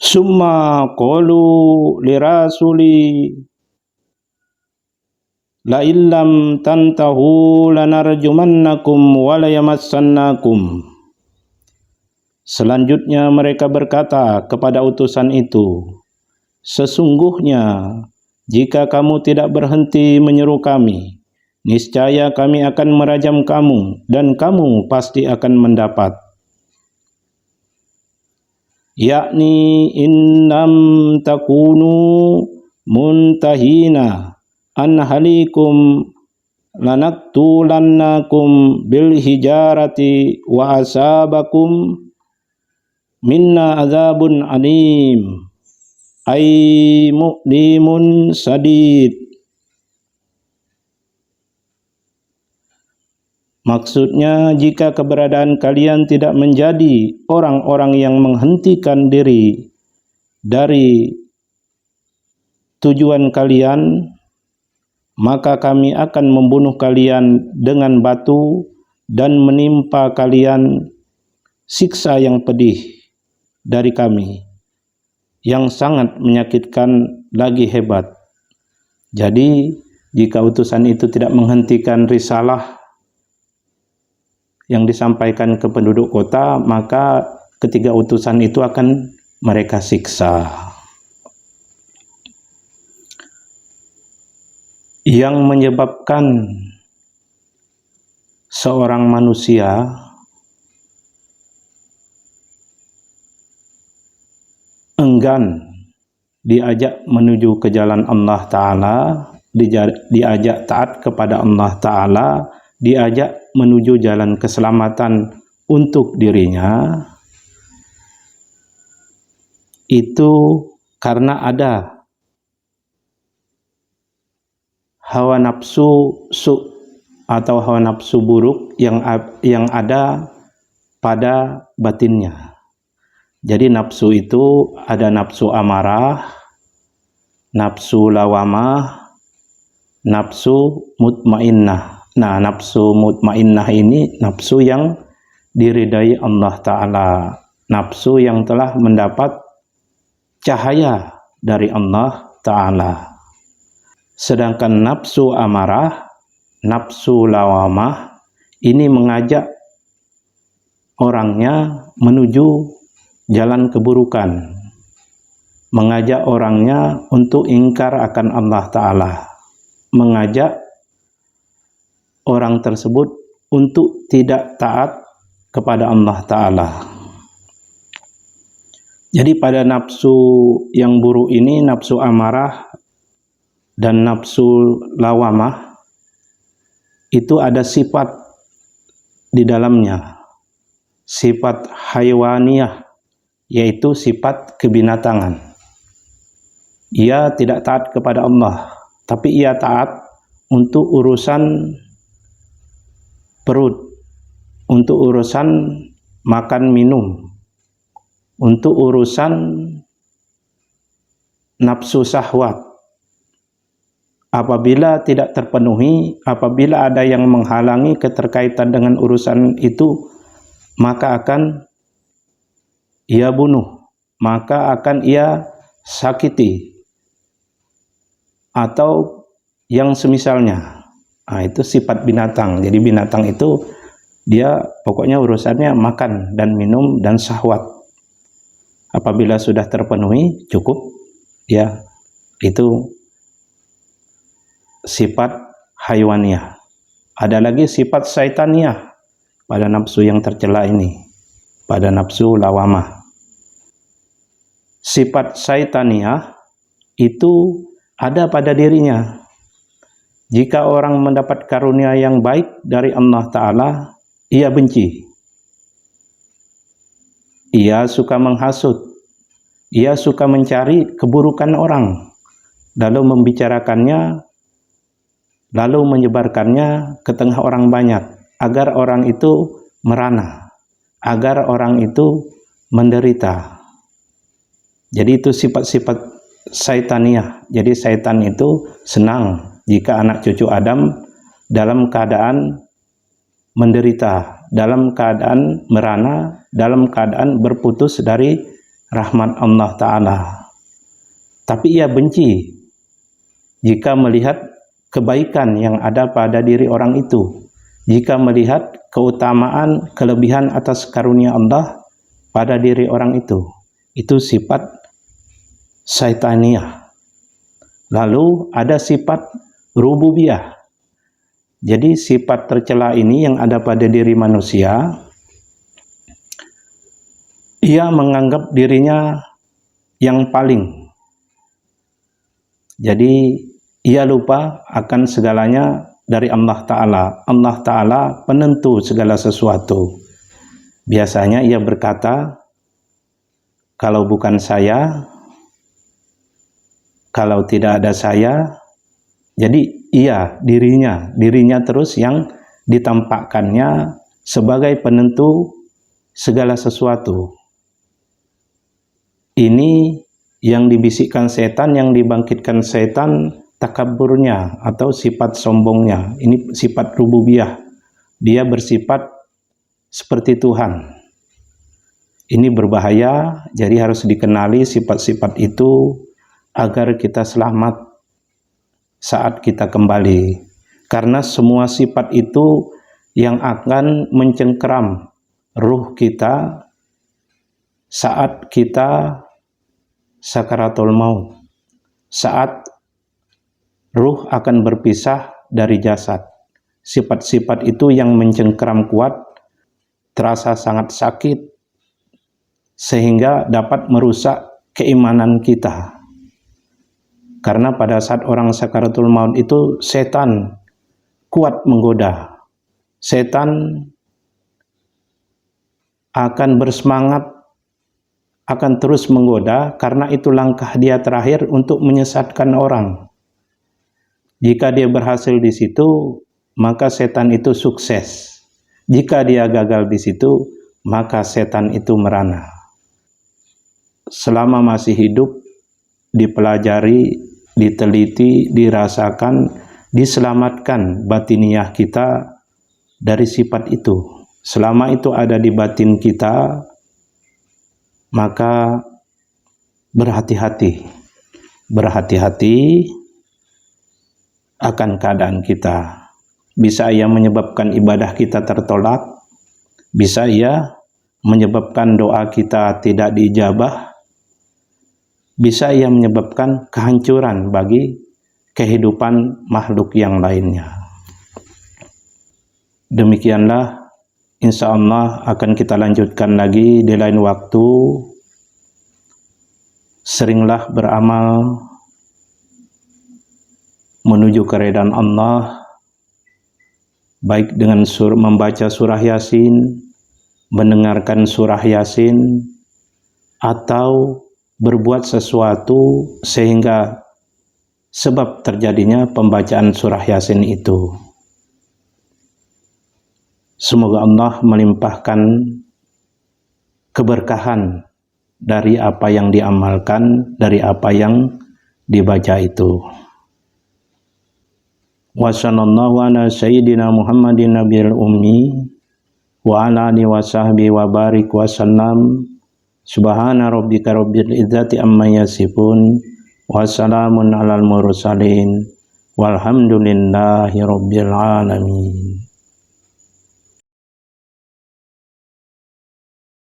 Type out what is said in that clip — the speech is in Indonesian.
Summa qalu lirasuli la illam tantahu lanarjumannakum wa layamassannakum. Selanjutnya mereka berkata kepada utusan itu, sesungguhnya jika kamu tidak berhenti menyeru kami, niscaya kami akan merajam kamu dan kamu pasti akan mendapat. Yakni innam takunu muntahina an halikum lanaktulannakum bil hijarati wa asabakum minna azabun alim ay mu'limun sadid. Maksudnya, jika keberadaan kalian tidak menjadi orang-orang yang menghentikan diri dari tujuan kalian, maka kami akan membunuh kalian dengan batu dan menimpa kalian siksa yang pedih dari kami, yang sangat menyakitkan lagi hebat. Jadi, jika utusan itu tidak menghentikan risalah yang disampaikan ke penduduk kota, maka ketiga utusan itu akan mereka siksa. Yang menyebabkan seorang manusia enggan diajak menuju ke jalan Allah Ta'ala, diajak taat kepada Allah Ta'ala, diajak menuju jalan keselamatan untuk dirinya, itu karena ada hawa nafsu atau hawa nafsu buruk yang ada pada batinnya. Jadi nafsu itu ada nafsu amarah, nafsu lawamah, nafsu mutmainnah. Nah, nafsu mutmainnah ini nafsu yang diridai Allah Ta'ala, nafsu yang telah mendapat cahaya dari Allah Ta'ala. Sedangkan nafsu amarah, nafsu lawamah ini mengajak orangnya menuju jalan keburukan, mengajak orangnya untuk ingkar akan Allah Ta'ala, mengajak orang tersebut untuk tidak taat kepada Allah Ta'ala. Jadi pada nafsu yang buruk ini, nafsu amarah dan nafsu lawamah, itu ada sifat di dalamnya, sifat haywaniyah, yaitu sifat kebinatangan. Ia tidak taat kepada Allah, tapi ia taat untuk urusan perut, untuk urusan makan minum, untuk urusan nafsu syahwat. Apabila tidak terpenuhi, apabila ada yang menghalangi keterkaitan dengan urusan itu, maka akan ia bunuh, maka akan ia sakiti, atau yang semisalnya. Nah, itu sifat binatang. Jadi binatang itu dia pokoknya urusannya makan dan minum dan syahwat. Apabila sudah terpenuhi, cukup, ya, itu sifat haywaniyah. Ada lagi sifat syaitaniyah pada nafsu yang tercela ini, pada nafsu lawamah. Sifat syaitaniyah itu ada pada dirinya. Jika orang mendapat karunia yang baik dari Allah Ta'ala, ia benci. Ia suka menghasut. Ia suka mencari keburukan orang, lalu membicarakannya, lalu menyebarkannya ke tengah orang banyak, agar orang itu merana, agar orang itu menderita. Jadi itu sifat-sifat syaitaniyah. Jadi syaitan itu senang jika anak cucu Adam dalam keadaan menderita, dalam keadaan merana, dalam keadaan berputus dari rahmat Allah Ta'ala. Tapi ia benci jika melihat kebaikan yang ada pada diri orang itu, jika melihat keutamaan, kelebihan atas karunia Allah pada diri orang itu. Itu sifat syaitaniyah. Lalu ada sifat rububiyah. Jadi sifat tercela ini yang ada pada diri manusia, ia menganggap dirinya yang paling. Jadi ia lupa akan segalanya dari Allah Ta'ala. Allah Ta'ala penentu segala sesuatu. Biasanya ia berkata, kalau bukan saya, kalau tidak ada saya, jadi ia dirinya terus yang ditampakkannya sebagai penentu segala sesuatu. Ini yang dibisikkan setan, yang dibangkitkan setan, takabburnya atau sifat sombongnya. Ini sifat rububiyah. Dia bersifat seperti Tuhan. Ini berbahaya, jadi harus dikenali sifat-sifat itu agar kita selamat saat kita kembali. Karena semua sifat itu yang akan mencengkeram ruh kita saat kita sakaratul maut, saat ruh akan berpisah dari jasad. Sifat-sifat itu yang mencengkeram kuat, terasa sangat sakit, sehingga dapat merusak keimanan kita. Karena pada saat orang sakaratul maut itu setan kuat menggoda. Setan akan bersemangat, akan terus menggoda, karena itu langkah dia terakhir untuk menyesatkan orang. Jika dia berhasil di situ, maka setan itu sukses. Jika dia gagal di situ, maka setan itu merana. Selama masih hidup, dipelajari, diteliti, dirasakan, diselamatkan batiniyah kita dari sifat itu. Selama itu ada di batin kita, maka berhati-hati akan keadaan kita. Bisa ia menyebabkan ibadah kita tertolak, bisa ia menyebabkan doa kita tidak diijabah, bisa ia menyebabkan kehancuran bagi kehidupan makhluk yang lainnya. Demikianlah, insya Allah akan kita lanjutkan lagi di lain waktu. Seringlah beramal menuju keridhaan Allah, baik dengan membaca surah Yasin, mendengarkan surah Yasin, atau berbuat sesuatu sehingga sebab terjadinya pembacaan surah Yasin itu. Semoga Allah melimpahkan keberkahan dari apa yang diamalkan, dari apa yang dibaca itu. Wa sallallahu ala sayyidina Muhammadin nabiyil ummi wa ala alihi wa sahbihi wa barik wa sallam. Subhana rabbika rabbil izzati amma yasifun wa salamun alal mursalin walhamdulillahi rabbil alamin.